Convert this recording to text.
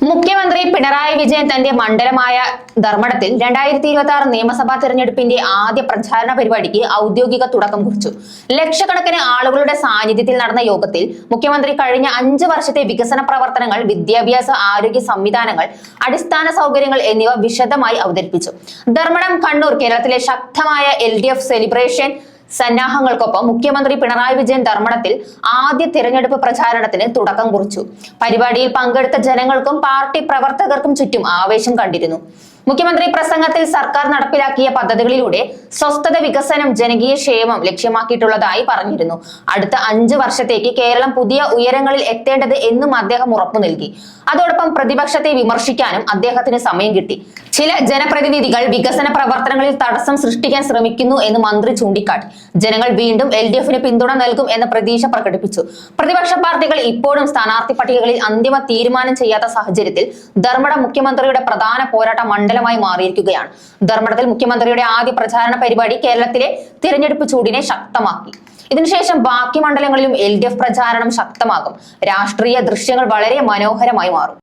മുഖ്യമന്ത്രി പിണറായി വിജയൻ തന്റെ മണ്ഡലമായ ധർമ്മടത്തിൽ 2026 നിയമസഭാ തെരഞ്ഞെടുപ്പിന്റെ ആദ്യ പ്രചാരണ പരിപാടിക്ക് ഔദ്യോഗിക തുടക്കം കുറിച്ചു. ലക്ഷക്കണക്കിന് ആളുകളുടെ സാന്നിധ്യത്തിൽ നടന്ന യോഗത്തിൽ മുഖ്യമന്ത്രി കഴിഞ്ഞ 5 വർഷത്തെ വികസന പ്രവർത്തനങ്ങൾ, വിദ്യാഭ്യാസ, ആരോഗ്യ സംവിധാനങ്ങൾ, അടിസ്ഥാന സൗകര്യങ്ങൾ എന്നിവ വിശദമായി അവതരിപ്പിച്ചു. ധർമ്മടം, കണ്ണൂർ കേരളത്തിലെ ശക്തമായ LDF സെലിബ്രേഷൻ സന്നാഹങ്ങൾക്കൊപ്പം മുഖ്യമന്ത്രി പിണറായി വിജയൻ ധർമ്മടത്തിൽ ആദ്യ തിരഞ്ഞെടുപ്പ് പ്രചാരണത്തിന് തുടക്കം കുറിച്ചു. പരിപാടിയിൽ പങ്കെടുത്ത ജനങ്ങൾക്കും പാർട്ടി പ്രവർത്തകർക്കും ചുറ്റും ആവേശം കണ്ടിരുന്നു. മുഖ്യമന്ത്രി പ്രസംഗത്തിൽ സർക്കാർ നടപ്പിലാക്കിയ പദ്ധതികളിലൂടെ സ്വസ്ഥത, വികസനം, ജനകീയ ക്ഷേമം ലക്ഷ്യമാക്കിയിട്ടുള്ളതായി പറഞ്ഞിരുന്നു. അടുത്ത 5 വർഷത്തേക്ക് കേരളം പുതിയ ഉയരങ്ങളിൽ എത്തേണ്ടത് എന്നും അദ്ദേഹം ഉറപ്പു നൽകി. അതോടൊപ്പം പ്രതിപക്ഷത്തെ വിമർശിക്കാനും അദ്ദേഹത്തിന് സമയം കിട്ടി. ചില ജനപ്രതിനിധികൾ വികസന പ്രവർത്തനങ്ങളിൽ തടസ്സം സൃഷ്ടിക്കാൻ ശ്രമിക്കുന്നു എന്ന് മന്ത്രി ചൂണ്ടിക്കാട്ടി. ജനങ്ങൾ വീണ്ടും LDFന് പിന്തുണ നൽകും എന്ന പ്രതീക്ഷ പ്രകടിപ്പിച്ചു. പ്രതിപക്ഷ പാർട്ടികൾ ഇപ്പോഴും സ്ഥാനാർത്ഥി പട്ടികകളിൽ അന്തിമ തീരുമാനം ചെയ്യാത്ത സാഹചര്യത്തിൽ ധർമ്മടം മുഖ്യമന്ത്രിയുടെ പ്രധാന പോരാട്ട മണ്ഡലമായി മാറിയിരിക്കുകയാണ്. ധർമ്മടത്തിൽ മുഖ്യമന്ത്രിയുടെ ആദ്യ പ്രചാരണ പരിപാടി കേരളത്തിലെ തിരഞ്ഞെടുപ്പ് ചൂടിനെ ശക്തമാക്കി. ഇതിനുശേഷം ബാക്കി മണ്ഡലങ്ങളിലും LDF പ്രചാരണം ശക്തമാകും. രാഷ്ട്രീയ ദൃശ്യങ്ങൾ വളരെ മനോഹരമായി മാറും.